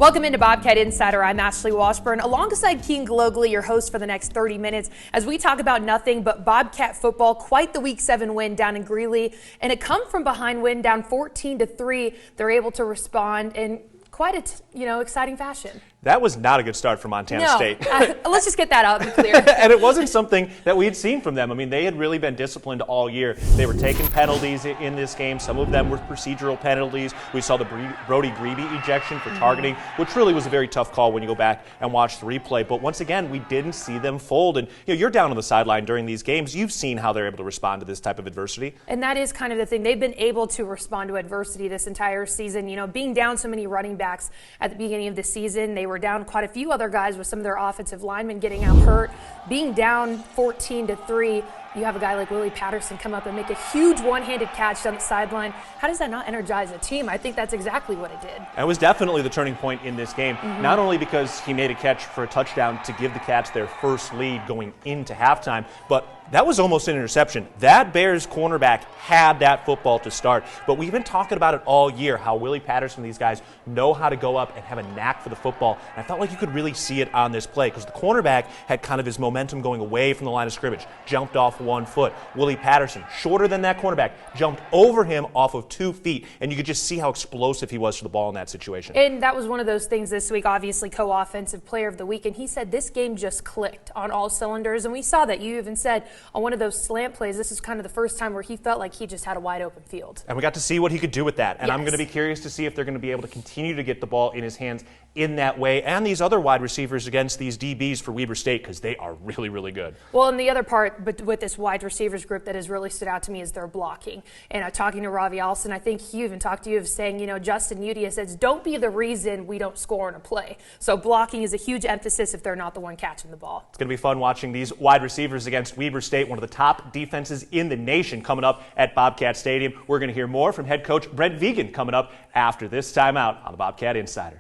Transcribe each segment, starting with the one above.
Welcome into Bobcat Insider. I'm Ashley Washburn, alongside Keaton Glogly, your host for the next 30 minutes, as we talk about nothing but Bobcat football. Quite the Week 7 win down in Greeley, and a come-from-behind win down 14-3. They're able to respond in quite a exciting fashion. That was not a good start for Montana State. Let's just get that out and clear. And it wasn't something that we had seen from them. I mean, they had really been disciplined all year. They were taking penalties in this game. Some of them were procedural penalties. We saw the Brody Grebe ejection for targeting, which really was a very tough call when you go back and watch the replay. But once again, we didn't see them fold. And you're down on the sideline during these games. You've seen how they're able to respond to this type of adversity. And that is kind of the thing. They've been able to respond to adversity this entire season. Being down so many running backs at the beginning of the season, they were down quite a few other guys with some of their offensive linemen getting out hurt. Being down 14-3, you have a guy like Willie Patterson come up and make a huge one-handed catch down the sideline. How does that not energize a team? I think that's exactly what it did. It was definitely the turning point in this game, not only because he made a catch for a touchdown to give the Cats their first lead going into halftime, but that was almost an interception. That Bears cornerback had that football to start. But we've been talking about it all year, how Willie Patterson and these guys know how to go up and have a knack for the football. And I felt like you could really see it on this play because the cornerback had kind of his momentum going away from the line of scrimmage, jumped off 1 foot. Willie Patterson, shorter than that cornerback, jumped over him off of 2 feet. And you could just see how explosive he was to the ball in that situation. And that was one of those things this week, obviously co-offensive player of the week. And he said this game just clicked on all cylinders. And we saw that. You even said on one of those slant plays, this is kind of the first time where he felt like he just had a wide open field. And we got to see what he could do with that. And yes. I'm going to be curious to see if they're going to be able to continue to get the ball in his hands in that way, and these other wide receivers against these DBs for Weber State, because they are really, really good. Well, and the other part but with this wide receivers group that has really stood out to me is their blocking. And talking to Ravi Allison, I think he even talked to you of saying, Justin Udia says, don't be the reason we don't score in a play. So blocking is a huge emphasis if they're not the one catching the ball. It's going to be fun watching these wide receivers against Weber State, one of the top defenses in the nation, coming up at Bobcat Stadium. We're going to hear more from head coach Brent Vigen coming up after this timeout on the Bobcat Insider.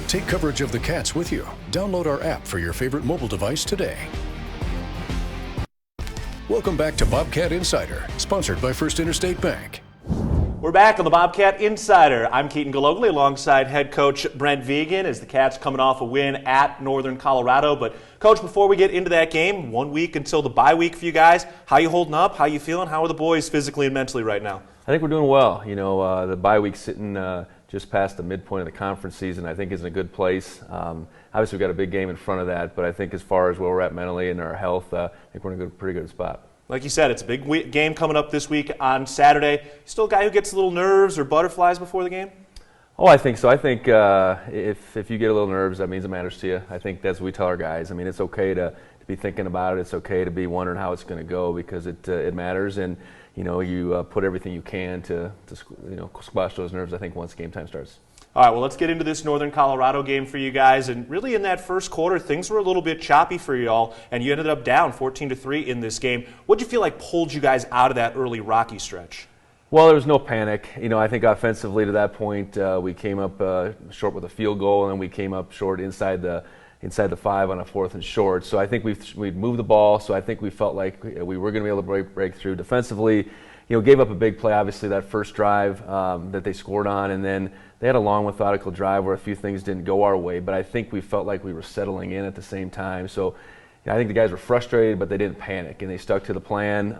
Take coverage of the Cats with you. Download our app for your favorite mobile device today. Welcome back to Bobcat Insider, sponsored by First Interstate Bank. We're back on the Bobcat Insider. I'm Keaton Glogly alongside head coach Brent Vigen as the Cats coming off a win at Northern Colorado. But coach, before we get into that game, 1 week until the bye week for you guys, how you holding up? How you feeling? How are the boys physically and mentally right now? I think we're doing well. The bye week's sitting just past the midpoint of the conference season, I think is in a good place. Obviously, we've got a big game in front of that, but I think as far as where we're at mentally and our health, I think we're in a pretty good spot. Like you said, it's a big game coming up this week on Saturday. Still a guy who gets a little nerves or butterflies before the game? Oh, I think so. I think if you get a little nerves, that means it matters to you. I think that's what we tell our guys. I mean, it's okay to be thinking about it. It's okay to be wondering how it's going to go because it matters. And you put everything you can to squash those nerves, I think, once game time starts. All right, well, let's get into this Northern Colorado game for you guys. And really in that first quarter, things were a little bit choppy for you all, and you ended up down 14-3 in this game. What did you feel like pulled you guys out of that early rocky stretch? Well, there was no panic. I think offensively to that point, we came up short with a field goal, and then we came up short inside the 5 on a 4th and short. So I think we'd moved the ball, so I think we felt like we were going to be able to break through defensively. Gave up a big play, obviously, that first drive that they scored on, and then they had a long, methodical drive where a few things didn't go our way, but I think we felt like we were settling in at the same time. So I think the guys were frustrated, but they didn't panic, and they stuck to the plan,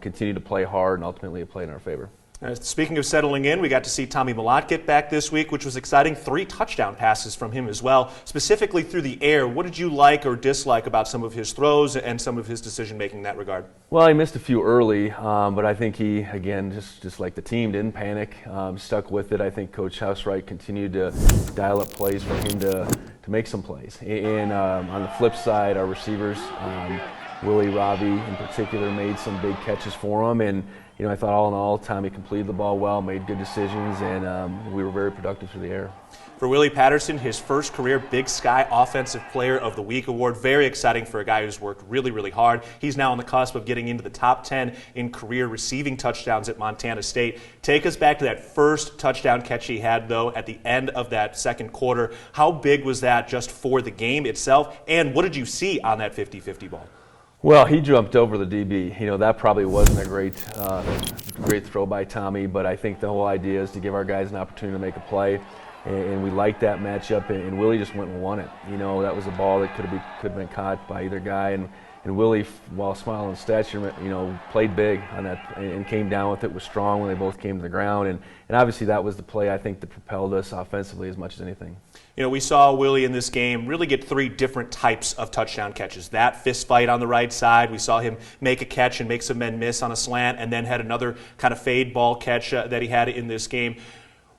continued to play hard, and ultimately it played in our favor. Speaking of settling in, we got to see Tommy Malott get back this week, which was exciting. 3 touchdown passes from him as well, specifically through the air. What did you like or dislike about some of his throws and some of his decision-making in that regard? Well, he missed a few early, but I think he, again, just like the team, didn't panic, stuck with it. I think Coach Housewright continued to dial up plays for him to make some plays. And on the flip side, our receivers, Willie, Ravi in particular, made some big catches for him. And I thought all in all, Tommy completed the ball well, made good decisions, and we were very productive through the air. For Willie Patterson, his first career Big Sky Offensive Player of the Week award. Very exciting for a guy who's worked really, really hard. He's now on the cusp of getting into the top 10 in career receiving touchdowns at Montana State. Take us back to that first touchdown catch he had, though, at the end of that second quarter. How big was that just for the game itself, and what did you see on that 50-50 ball? Well, he jumped over the DB. That probably wasn't a great throw by Tommy, but I think the whole idea is to give our guys an opportunity to make a play. and we liked that matchup, and Willie just went and won it. You know, that was a ball that could have been caught by either guy, and Willie, while smiling in stature, you know, played big on that and came down with it, was strong when they both came to the ground, and obviously that was the play I think that propelled us offensively as much as anything. You know, we saw Willie in this game really get 3 different types of touchdown catches. That fist fight on the right side, we saw him make a catch and make some men miss on a slant, and then had another kind of fade ball catch that he had in this game.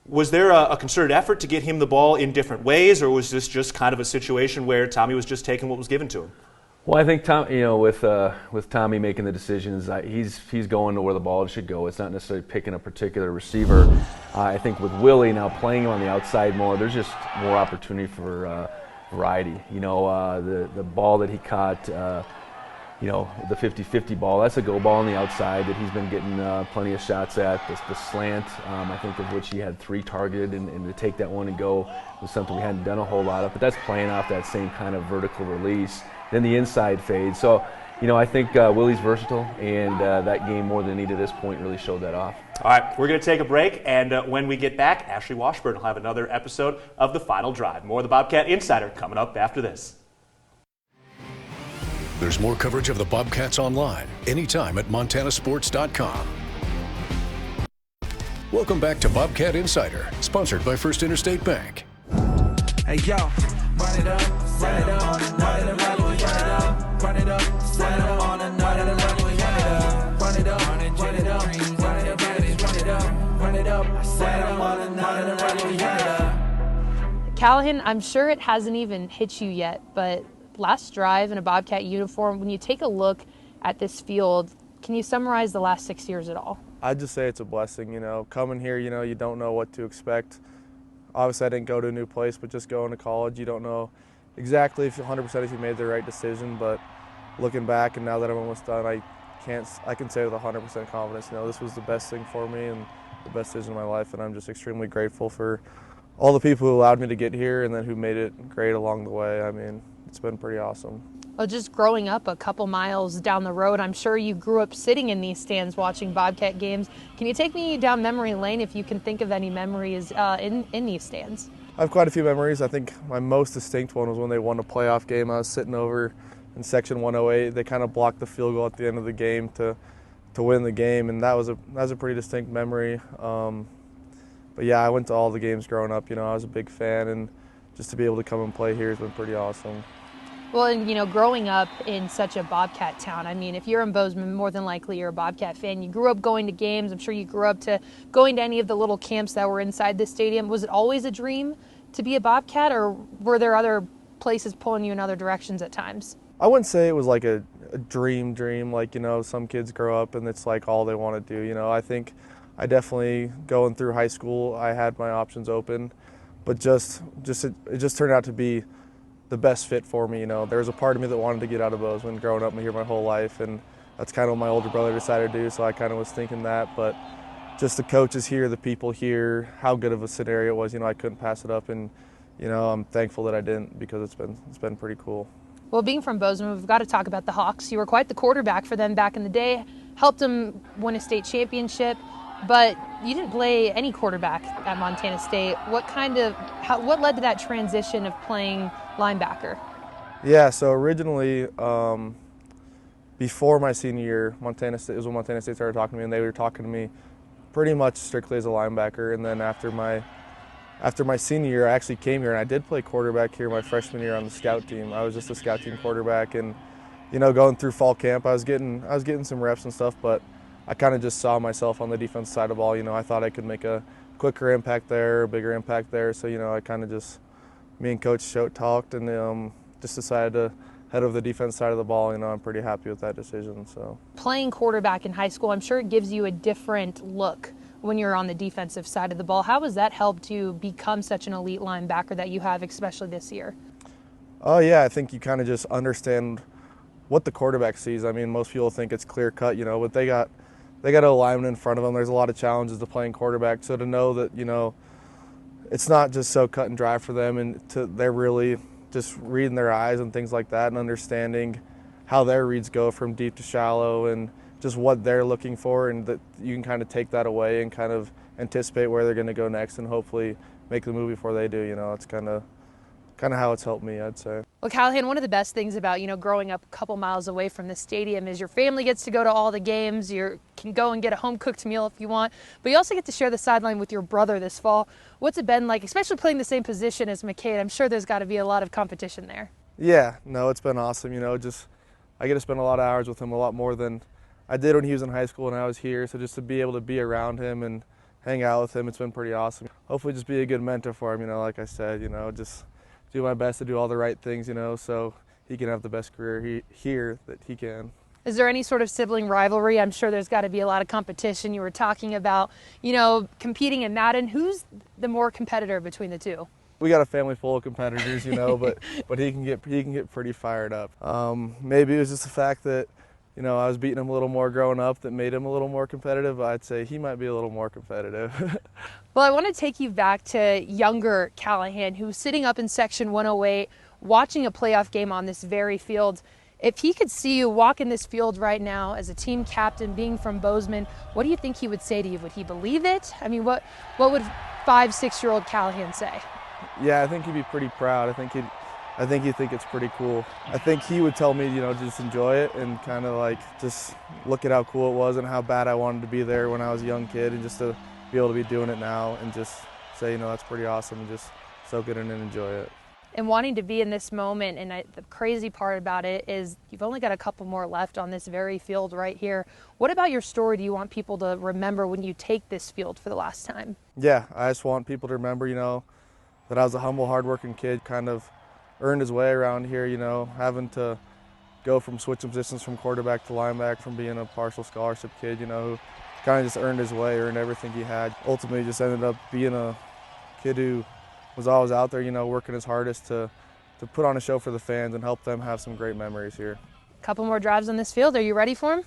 Was there a concerted effort to get him the ball in different ways, or was this just kind of a situation where Tommy was just taking what was given to him? Well, I think Tom, you know, with Tommy making the decisions, he's going to where the ball should go. It's not necessarily picking a particular receiver. I think with Willie now playing him on the outside more, there's just more opportunity for variety. You know, the ball that he caught, you know, the 50-50 ball, that's a go ball on the outside that he's been getting plenty of shots at. The slant, I think of which he had 3 targeted, and to take that one and go was something we hadn't done a whole lot of. But that's playing off that same kind of vertical release. Then the inside fade. So, you know, I think Willie's versatile, and that game more than needed at this point really showed that off. All right, we're going to take a break, and when we get back, Ashley Washburn will have another episode of The Final Drive. More of the Bobcat Insider coming up after this. There's more coverage of the Bobcats online anytime at montanasports.com. Welcome back to Bobcat Insider, sponsored by First Interstate Bank. Hey, yo, run it up, run it up, run it up, run it up, run it up, run it up, on a night and run it up, run it up, run it up, run it up, run it up, run it up, run it up, on a night and run it up. Callahan, I'm sure it hasn't even hit you yet, but last drive in a Bobcat uniform, when you take a look at this field, can you summarize the last 6 years at all? I'd just say it's a blessing, you know. Coming here, you know, you don't know what to expect. Obviously, I didn't go to a new place, but just going to college, you don't know exactly if 100% if you made the right decision. But looking back, and now that I'm almost done, I can say with 100% confidence, you know, this was the best thing for me and the best decision of my life, and I'm just extremely grateful for all the people who allowed me to get here and then who made it great along the way. I mean, it's been pretty awesome. Well, just growing up a couple miles down the road, I'm sure you grew up sitting in these stands watching Bobcat games. Can you take me down memory lane if you can think of any memories in these stands? I have quite a few memories. I think my most distinct one was when they won a playoff game. I was sitting over in section 108. They kind of blocked the field goal at the end of the game to win the game, and that was a pretty distinct memory. But yeah, I went to all the games growing up. You know, I was a big fan, and just to be able to come and play here has been pretty awesome. Well, and you know, growing up in such a Bobcat town, I mean, if you're in Bozeman, more than likely you're a Bobcat fan. You grew up going to games. I'm sure you grew up to going to any of the little camps that were inside the stadium. Was it always a dream to be a Bobcat, or were there other places pulling you in other directions at times? I wouldn't say it was like a dream, like, you know, some kids grow up and it's like all they want to do. You know, I think I definitely, going through high school, I had my options open, but it just turned out to be the best fit for me. You know, there was a part of me that wanted to get out of Bozeman growing up here my whole life, and that's kind of what my older brother decided to do, so I kind of was thinking that. But just the coaches here, the people here, how good of a scenario it was, you know, I couldn't pass it up, and, you know, I'm thankful that I didn't, because it's been pretty cool. Well, being from Bozeman, we've got to talk about the Hawks. You were quite the quarterback for them back in the day, helped them win a state championship, but you didn't play any quarterback at Montana State. What led to that transition of playing linebacker? Yeah, so originally, before my senior year, Montana State was when Montana State started talking to me, and they were talking to me pretty much strictly as a linebacker. And then after my senior year, I actually came here, and I did play quarterback here my freshman year on the scout team. I was just a scout team quarterback, and, you know, going through fall camp, I was getting some reps and stuff, but I kind of just saw myself on the defense side of the ball. You know, I thought I could make a quicker impact there, a bigger impact there. So, you know, I kind of just, me and Coach Schote talked, and just decided to head over the defense side of the ball. You know, I'm pretty happy with that decision. So playing quarterback in high school, I'm sure it gives you a different look when you're on the defensive side of the ball. How has that helped you become such an elite linebacker that you have, especially this year? Oh, yeah, I think you kind of just understand what the quarterback sees. I mean, most people think it's clear cut, you know, but they got a lineman in front of them. There's a lot of challenges to playing quarterback. So to know that, you know, it's not just so cut and dry for them, and they're really just reading their eyes and things like that, and understanding how their reads go from deep to shallow, and just what they're looking for, and that you can kind of take that away and kind of anticipate where they're going to go next, and hopefully make the move before they do. You know, it's kind of how it's helped me, I'd say. Well, Callahan, one of the best things about, growing up a couple miles away from the stadium is your family gets to go to all the games. You can go and get a home-cooked meal if you want, but you also get to share the sideline with your brother this fall. What's it been like, especially playing the same position as McCade? I'm sure there's got to be a lot of competition there. Yeah, no, it's been awesome. I get to spend a lot of hours with him, a lot more than I did when he was in high school and I was here. So just to be able to be around him and hang out with him, it's been pretty awesome. Hopefully just be a good mentor for him, like I said, just do my best to do all the right things, so he can have the best career here that he can. Is there any sort of sibling rivalry? I'm sure there's got to be a lot of competition. You were talking about, competing in Madden. Who's the more competitor between the two? We got a family full of competitors, but he can get pretty fired up. Maybe it was just the fact that, I was beating him a little more growing up that made him a little more competitive. I'd say he might be a little more competitive. Well, I want to take you back to younger Callahan, who was sitting up in Section 108, watching a playoff game on this very field. If he could see you walk in this field right now as a team captain, being from Bozeman, what do you think he would say to you? Would he believe it? I mean, what would 5-6-year-old Callahan say? Yeah, I think he'd be pretty proud. I think he'd think it's pretty cool. I think he would tell me, just enjoy it and kind of just look at how cool it was and how bad I wanted to be there when I was a young kid, and just to be able to be doing it now and just say, that's pretty awesome, and just soak it in and enjoy it. And wanting to be in this moment, and the crazy part about it is you've only got a couple more left on this very field right here. What about your story do you want people to remember when you take this field for the last time? Yeah, I just want people to remember, that I was a humble, hardworking kid, kind of earned his way around here, having to go from switching positions from quarterback to linebacker, from being a partial scholarship kid, who kind of just earned his way, earned everything he had. Ultimately just ended up being a kid who was always out there, working his hardest to put on a show for the fans and help them have some great memories here. Couple more drives on this field. Are you ready for them?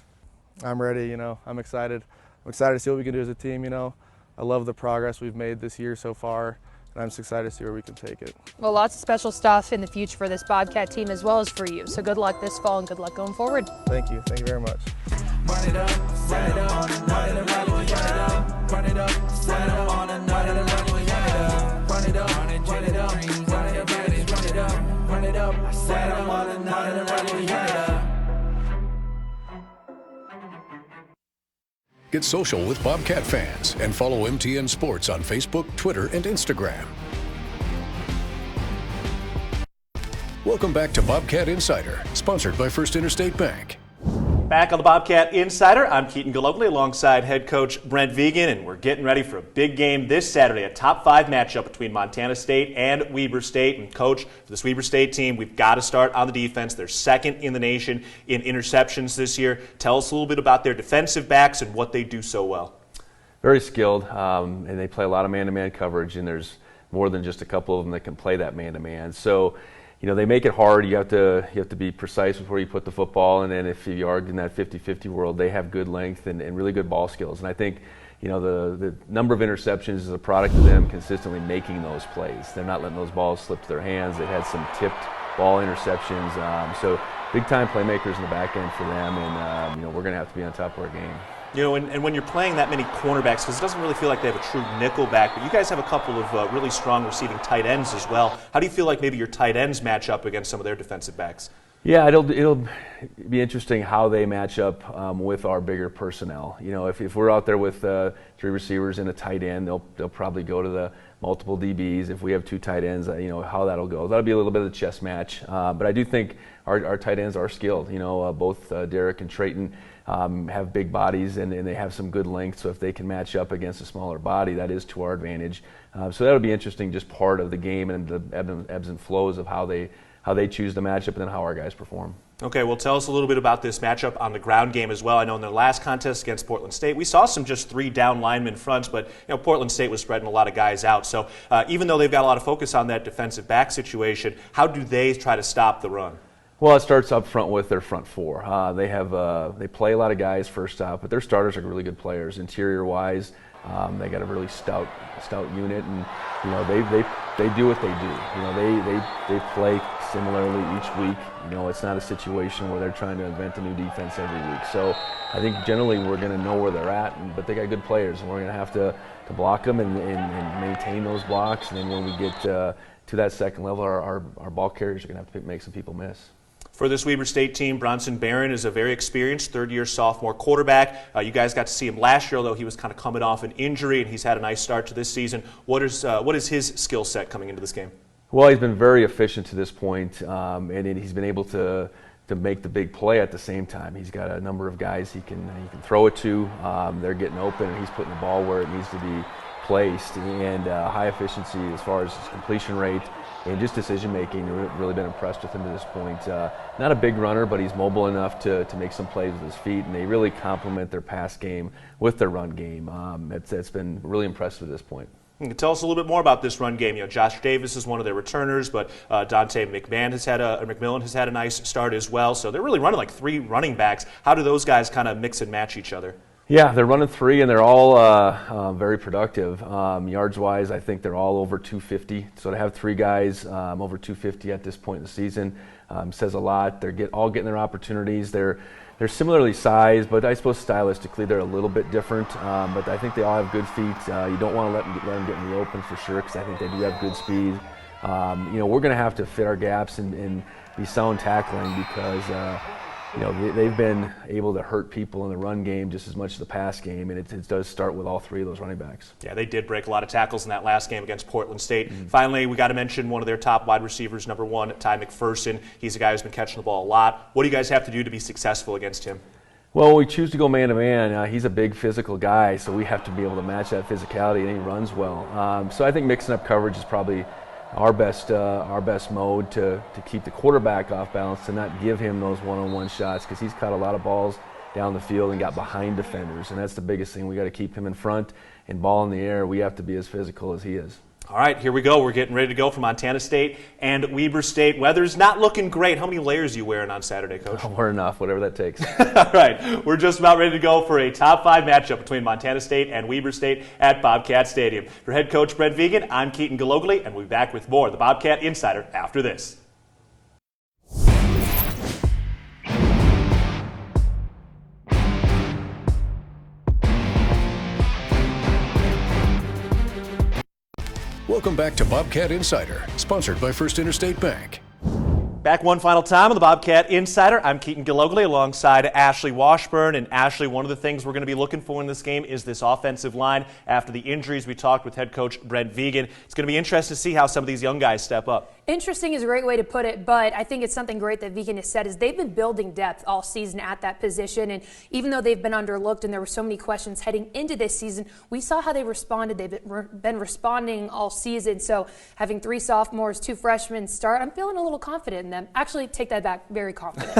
I'm ready, I'm excited. I'm excited to see what we can do as a team, I love the progress we've made this year so far, and I'm just excited to see where we can take it. Well, lots of special stuff in the future for this Bobcat team as well as for you. So good luck this fall and good luck going forward. Thank you. Thank you very much. Run it up, run it up, run it up, run it up, run it up, run it up on another run it up, run it up, run it up, run it up, run it up, run it up, run it up on another run it up. Get social with Bobcat fans and follow MTN Sports on Facebook, Twitter, and Instagram. Welcome back to Bobcat Insider, sponsored by First Interstate Bank. Back on the Bobcat Insider, I'm Keaton Galogly alongside head coach Brent Vigen, and we're getting ready for a big game this Saturday, a top 5 matchup between Montana State and Weber State. And coach, for this Weber State team, we've got to start on the defense. They're second in the nation in interceptions this year. Tell us a little bit about their defensive backs and what they do so well. Very skilled, and they play a lot of man-to-man coverage, and there's more than just a couple of them that can play that man-to-man. So, they make it hard. You have to be precise with where you put the football, and then if you are in that 50-50 world, they have good length and really good ball skills. And I think, the number of interceptions is a product of them consistently making those plays. They're not letting those balls slip to their hands. They've had some tipped ball interceptions. So big-time playmakers in the back end for them, and we're going to have to be on top of our game. And when you're playing that many cornerbacks, because it doesn't really feel like they have a true nickel back, but you guys have a couple of really strong receiving tight ends as well. How do you feel like maybe your tight ends match up against some of their defensive backs? Yeah, it'll be interesting how they match up with our bigger personnel. If we're out there with 3 receivers and a tight end, they'll probably go to the multiple DBs. If we have 2 tight ends, how that'll go. That'll be a little bit of a chess match. But I do think our tight ends are skilled. Both Derek and Trayton have big bodies and they have some good length. So if they can match up against a smaller body, that is to our advantage. So that'll be interesting, just part of the game and the ebbs and flows of how they choose the matchup and then how our guys perform. Okay, well, tell us a little bit about this matchup on the ground game as well. I know in their last contest against Portland State, we saw some just 3 down lineman fronts, but Portland State was spreading a lot of guys out. So even though they've got a lot of focus on that defensive back situation, how do they try to stop the run? Well, it starts up front with their front 4. They play a lot of guys first out, but their starters are really good players, interior-wise. They got a really stout unit, and they do what they do. They play similarly each week. It's not a situation where they're trying to invent a new defense every week. So I think generally we're going to know where they're at, but they got good players, and we're going to have to block them and maintain those blocks. And then when we get to that second level, our ball carriers are going to have to make some people miss. For this Weber State team, Bronson Barron is a very experienced third-year sophomore quarterback. You guys got to see him last year, although he was kind of coming off an injury, and he's had a nice start to this season. What is his skill set coming into this game? Well, he's been very efficient to this point, and he's been able to make the big play at the same time. He's got a number of guys he can throw it to. They're getting open, and he's putting the ball where it needs to be placed, and high efficiency as far as his completion rate and just decision making. Really been impressed with him to this point. Not a big runner, but he's mobile enough to make some plays with his feet, and they really complement their pass game with their run game. It's been really impressive at this point. Tell us a little bit more about this run game. Josh Davis is one of their returners, but Dante McMillan has had a nice start as well. So they're really running like three running backs. How do those guys kind of mix and match each other? Yeah, they're running three, and they're all very productive. Yards-wise, I think they're all over 250. So to have three guys over 250 at this point in the season says a lot. They're all getting their opportunities. They're similarly sized, but I suppose stylistically they're a little bit different. But I think they all have good feet. You don't want to let them get in the open for sure, because I think they do have good speed. We're going to have to fit our gaps and be sound tackling, because they've been able to hurt people in the run game just as much as the pass game, and it does start with all three of those running backs. Yeah, they did break a lot of tackles in that last game against Portland State. Finally, we got to mention one of their top wide receivers, number 1, Ty Mcpherson. He's a guy who's been catching the ball a lot. What do you guys have to do to be successful against him? Well, we choose to go man-to-man. He's a big physical guy, so we have to be able to match that physicality, and he runs well. So I think mixing up coverage is probably our best mode to keep the quarterback off balance, to not give him those one-on-one shots, because he's caught a lot of balls down the field and got behind defenders, and that's the biggest thing. We got to keep him in front, and ball in the air, we have to be as physical as he is. All right, here we go. We're getting ready to go for Montana State and Weber State. Weather's not looking great. How many layers are you wearing on Saturday, Coach? I'll wear enough, whatever that takes. All right, we're just about ready to go for a top 5 matchup between Montana State and Weber State at Bobcat Stadium. For head coach Brent Vigen, I'm Keaton Galogly, and we'll be back with more of the Bobcat Insider after this. Welcome back to Bobcat Insider, sponsored by First Interstate Bank. Back one final time on the Bobcat Insider. I'm Keaton Galogly alongside Ashley Washburn. And Ashley, one of the things we're going to be looking for in this game is this offensive line. After the injuries, we talked with head coach Brent Vigen. It's going to be interesting to see how some of these young guys step up. Interesting is a great way to put it, but I think it's something great that Vigen has said is they've been building depth all season at that position, and even though they've been underlooked and there were so many questions heading into this season, we saw how they responded. They've been responding all season, so having 3 sophomores, 2 freshmen start, I'm feeling a little confident in them. Actually, take that back, very confident.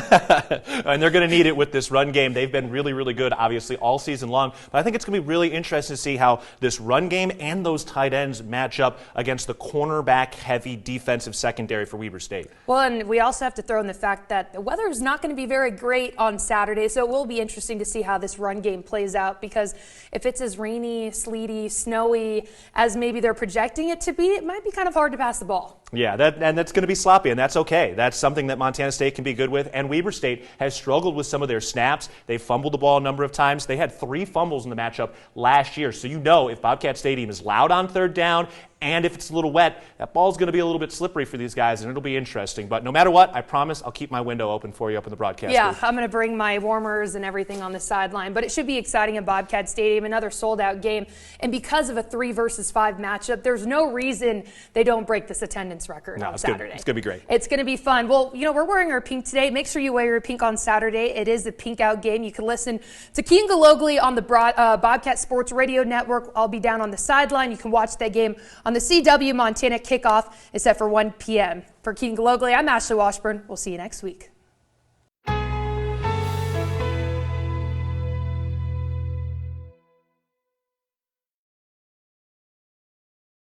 And they're going to need it with this run game. They've been really, really good, obviously, all season long, but I think it's going to be really interesting to see how this run game and those tight ends match up against the cornerback-heavy defensive secondary for Weber State. Well, and we also have to throw in the fact that the weather is not going to be very great on Saturday, so it will be interesting to see how this run game plays out, because if it's as rainy, sleety, snowy as maybe they're projecting it to be, it might be kind of hard to pass the ball. Yeah, that's going to be sloppy, and that's okay. That's something that Montana State can be good with, and Weber State has struggled with some of their snaps. They've fumbled the ball a number of times. They had 3 fumbles in the matchup last year, so you know if Bobcat Stadium is loud on 3rd down and if it's a little wet, that ball's going to be a little bit slippery for these guys, and it'll be interesting. But no matter what, I promise I'll keep my window open for you up in the broadcast booth. I'm going to bring my warmers and everything on the sideline. But it should be exciting at Bobcat Stadium, another sold-out game. And because of a 3 versus 5 matchup, there's no reason they don't break this attendance record on Saturday. It's going to be great. It's going to be fun. Well, we're wearing our pink today. Make sure you wear your pink on Saturday. It is the Pink Out game. You can listen to Keaton Galogly on the Bobcat Sports Radio Network. I'll be down on the sideline. You can watch that game on the CW Montana kickoff is set for 1 p.m. For Keaton Galogly, I'm Ashley Washburn. We'll see you next week.